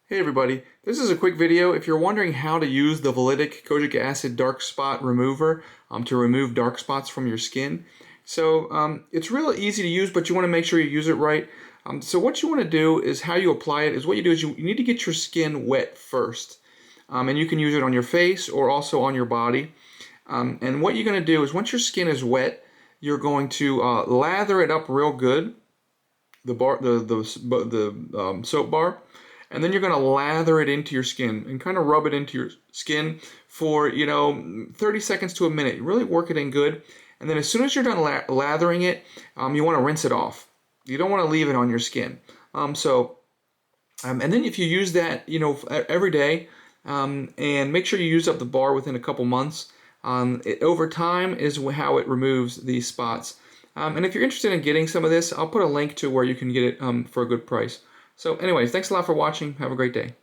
Hey everybody, this is a quick video. If you're wondering how to use the Valitic Kojic acid dark spot remover to remove dark spots from your skin. It's real easy to use, but you want to make sure you use it right. So what you want to do is how you apply it is what you do is you need to get your skin wet first. And you can use it on your face or also on your body. And what you're going to do is once your skin is wet, you're going to lather it up real good, the soap bar, and then you're going to lather it into your skin and kind of rub it into your skin for 30 seconds to a minute. You really work it in good, and then as soon as you're done lathering it, you want to rinse it off. You don't want to leave it on your skin. And then if you use that every day, and make sure you use up the bar within a couple months, over time is how it removes these spots. And if you're interested in getting some of this, I'll put a link to where you can get it for a good price. So anyways, thanks a lot for watching. Have a great day.